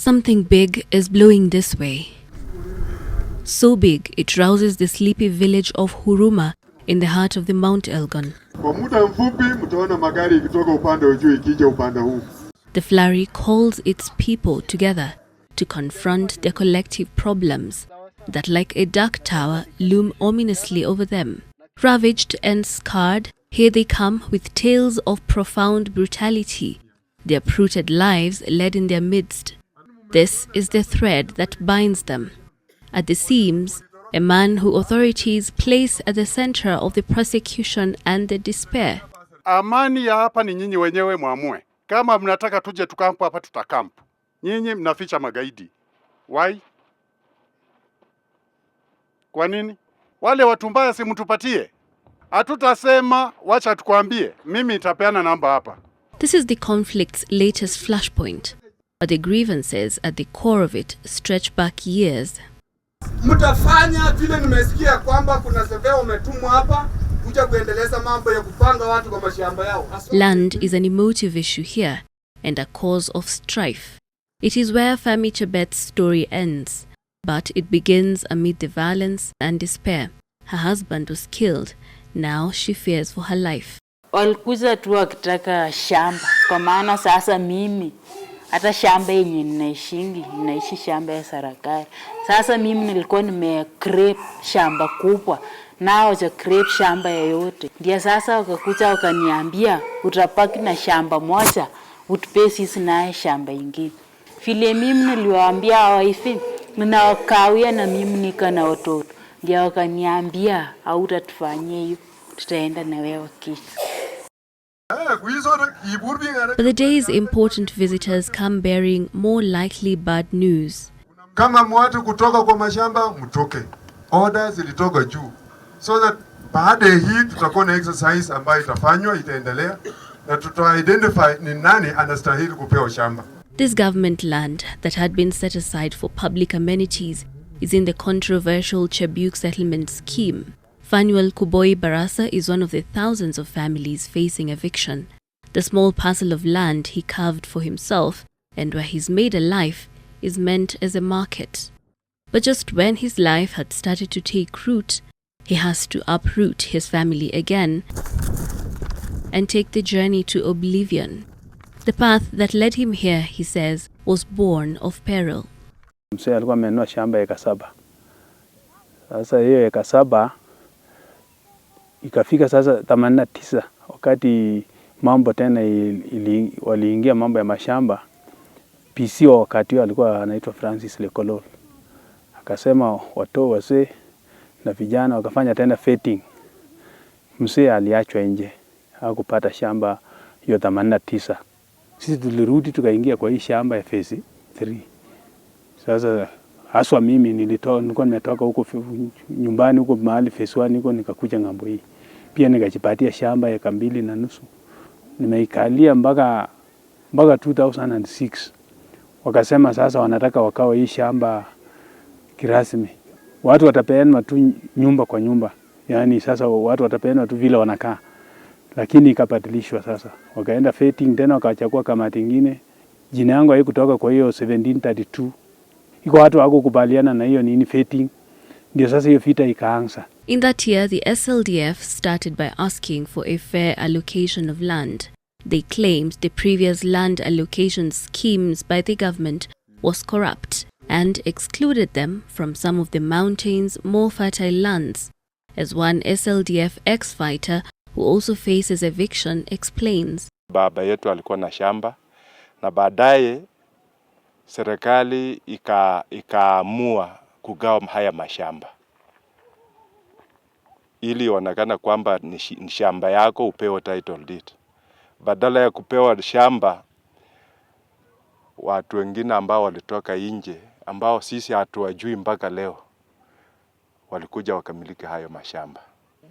Something big is blowing this way. So big, it rouses the sleepy village of Huruma in the heart of the Mount Elgon. The flurry calls its people together to confront their collective problems that, like a dark tower, loom ominously over them. Ravaged and scarred, here they come with tales of profound brutality, their uprooted lives led in their midst. This is the thread that binds them. At the seams, a man who authorities place at the center of the persecution and the despair. Amani ya hapa ni nyinyi wenyewe muamue. Kama mnataka tuje tukampu hapa tutakampu. Nyinyi mnaficha magaidi. Why? Kwa nini? Wale watu mbaya si mtupatie. Hatutasema, wacha tukwambie. Mimi nitapeana namba hapa. This is the conflict's latest flashpoint, but the grievances at the core of it stretch back years. Mtafanya vile nimesikia kwamba kuna surveyor umetumwa hapa kuja kuendeleza mambo ya kupanga watu kwa mashamba yao. Land is an emotive issue here and a cause of strife. It is where Fami Chebet's story ends, but it begins amid the violence and despair. Her husband was killed. Now she fears for her life. Walikuja tu wakitaka shamba, kwa maana sasa mimi hata shamba yenye ninaishi shamba ya serikali. Sasa mimi nilikuwa nimecreate shamba kubwa, nao cha create shamba yoyote. Ndio sasa wakakuja wakaniambia utapaki na shamba moja, utupe sisi naye shamba ingine. Vile mimi niliwaambia hivi, ninawakawia na mimi nika na watoto. Ndio wakaniambia hautatufanyia hiyo, tutaenda na wewe kesho. But the day's important visitors come bearing more likely bad news. Kama mwatu kutoka kwa mashamba mtoke. Orders zilitoka juu. So that baada hii tutakuwa na exercise ambayo itafanywa itaendelea na tuta-identify ni nani anastahili kupewa shamba. This government land that had been set aside for public amenities is in the controversial Chebyuk settlement scheme. Fanuel Kuboi Barasa is one of the thousands of families facing eviction. The small parcel of land he carved for himself and where he's made a life is meant as a market. But just when his life had started to take root, he has to uproot his family again and take the journey to oblivion. The path that led him here, he says, was born of peril. Mzee alikuwa amenunua shamba eka 7. Sasa hiyo eka 7 ikafika sasa 89 wakati mambo tena waliingia mambo ya mashamba. PC wakati alikuwa anaitwa Francis Lekolol. Akasema watu wazee na vijana wakafanya tena vetting. Mzee aliachwa nje. Hakupata shamba hiyo 89. Sisi tulirudi tukaingia kwa hii shamba ya phase 3. Sasa haswa mimi nilikuwa nimetoka huko nyumbani huko mahali phase 1 huko nikakuja ngambo hii. Pia nikajipatia shamba ya 2.5. Nimeikalia mpaka 2006. Wakasema sasa wanataka wakawa hii shamba kirasmi. Watu watapeana tu nyumba kwa nyumba. Yaani sasa watu watapeana tu vile wanakaa. Lakini ikabadilishwa sasa. Wakaenda vetting tena wakachagua kamati nyingine. Jina yangu haikutoka kwa hiyo 1732. Iko watu hawakukubaliana na hiyo nini vetting. Ndio sasa hiyo vita ikaanza. In that year, the SLDF started by asking for a fair allocation of land. They claimed the previous land allocation schemes by the government was corrupt and excluded them from some of the mountains' more fertile lands, as one SLDF ex-fighter who also faces eviction explains. Baba yetu alikuwa na shamba na baadaye serikali ikaamua kugawa haya mashamba. Ili onekana kwamba ni shamba yako upewe title deed. Badala ya kupewa shamba watu wengine ambao walitoka nje ambao sisi hatuwajui mpaka leo walikuja wakamiliki hayo mashamba.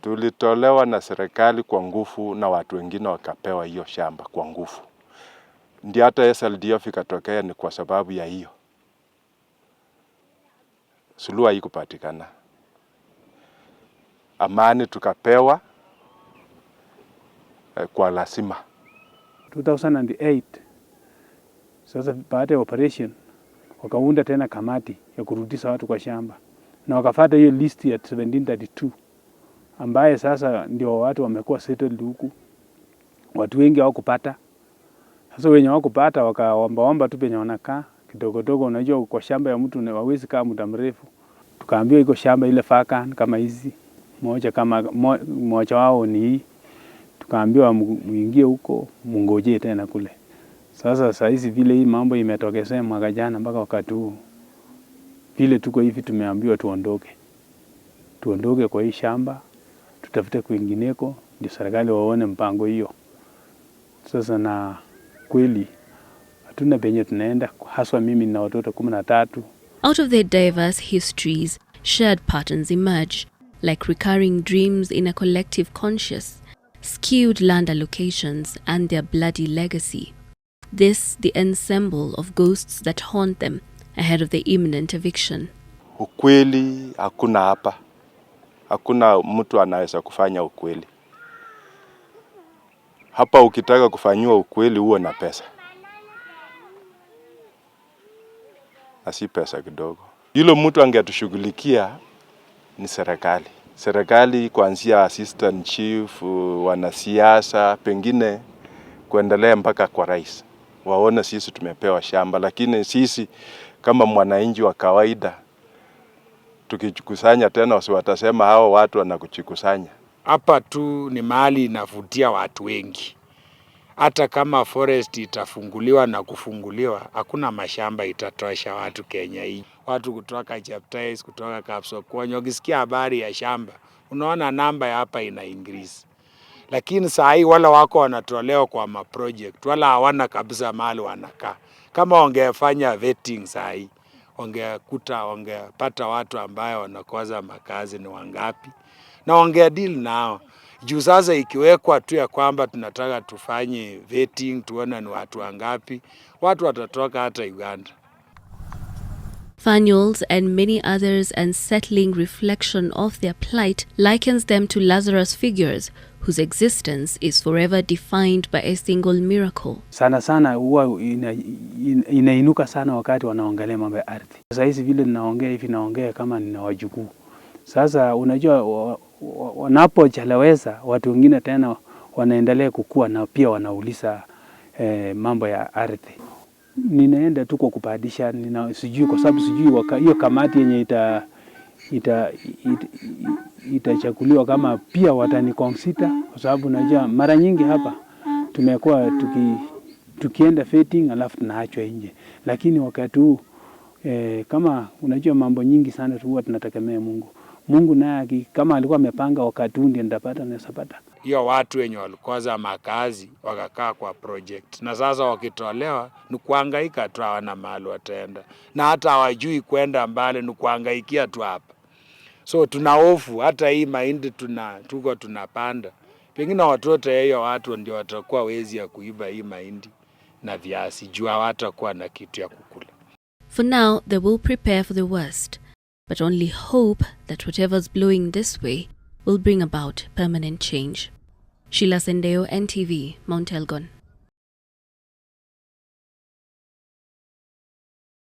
Tulitolewa na serikali kwa nguvu na watu wengine wakapewa hiyo shamba kwa nguvu. Ndio hata SLDF ikatokea ni kwa sababu ya hiyo. Suluhu haikupatikana. Amani tukapewa kwa lazima. 2008 sasa baada ya operation wakaunda tena kamati ya kurudisha watu kwa shamba, na wakafuata hiyo list ya 1732 ambaye sasa ndio watu wamekuwa settled huku. Watu wengi hawakupata. Sasa wenye hawakupata wakaomba tu penye wanakaa kidogo kidogo. Unajua kwa shamba ya mtu hawezi kaa muda mrefu. Tukaambiwa iko shamba ile fakan kama hizi moja wao ni hii. Tukaambiwa muingie huko mungoje tena kule. Sasa hizi vile hii mambo imetokea mwaka jana mpaka wakati huu, vile tuko hivi tumeambiwa tuondoke kwa hii shamba, tutafute kwingineko ndio serikali waone mpango hiyo. Sasa na kweli hatuna penye tunaenda, haswa mimi na watoto 13. Out of their diverse histories, shared patterns emerge, like recurring dreams in a collective conscious, skewed land allocations, and their bloody legacy. This the ensemble of ghosts that haunt them ahead of the imminent eviction. Ukweli hakuna hapa. Hakuna mtu anaweza kufanya ukweli. Hapa ukitaka kufanywa ukweli uwe na pesa. Na si pesa kidogo. Yule mtu angetushughulikia ni serikali. Serikali kuanzia assistant chief, wanasiasa, pengine kuendelea mpaka kwa rais. Waone sisi tumepewa shamba, lakini sisi kama mwananchi wa kawaida tukijikusanya tena watasema hao watu wanakuchikusanya. Hapa tu ni mahali inavutia watu wengi. Hata kama forest itafunguliwa na kufunguliwa, hakuna mashamba itatosha watu Kenya hii. Watu kutoka Chebyuk, kutoka Kapsokony, ukisikia habari ya shamba, unaona namba ya hapa ina increase. Lakini saa hii wala wako wanatolewa kwa project, wala hawana kabisa mahali wanakaa. Kama wangefanya vetting saa hii, wangepata watu ambao wanakosa makazi ni wangapi, na wangedeal nao. Juu sasa ikiwekwa tu ya kwamba tunataka tufanye vetting tuone ni watu wangapi, watu watatoka hata Uganda. Fanuels and many others unsettling reflection of their plight likens them to Lazarus figures whose existence is forever defined by a single miracle. Sana huwa inainuka sana wakati wanaongelea mambo ya ardhi. Sasa hizi vile ninaongea hivi naongea kama nina wajukuu. Sasa unajua wanapocheleweza watu wengine tena wanaendelea kukua na pia wanauliza mambo ya ardhi. Ninaenda tu kwa kupadisha, sijui kwa sababu sijui hiyo kamati yenye itachakuliwa kama pia wataniconsider, kwa sababu unajua mara nyingi hapa tumekuwa tukienda vetting alafu tunaachwa nje. Lakini wakati huu kama unajua mambo nyingi sana tu huwa tunategemea Mungu. Mungu naye kama alikuwa amepanga wakati huu ndiye nitapata na sapata. Hiyo watu wenye walikosa makazi wakakaa kwa project, na sasa wakitolewa ni kuhangaika tu, hawana mahali wataenda, na hata hawajui kwenda mbali, ni kuhangaikia tu hapa. So tuna hofu hata hii mahindi tuko tunapanda, pengine watoto hiyo watu ndio watakuwa wezi ya kuiba hii mahindi na viazi, juu hawatakuwa na kitu ya kukula. For now, they will prepare for the worst, but only hope that whatever's blowing this way will bring about permanent change. Sheila Sendeo, NTV, Mount Elgon.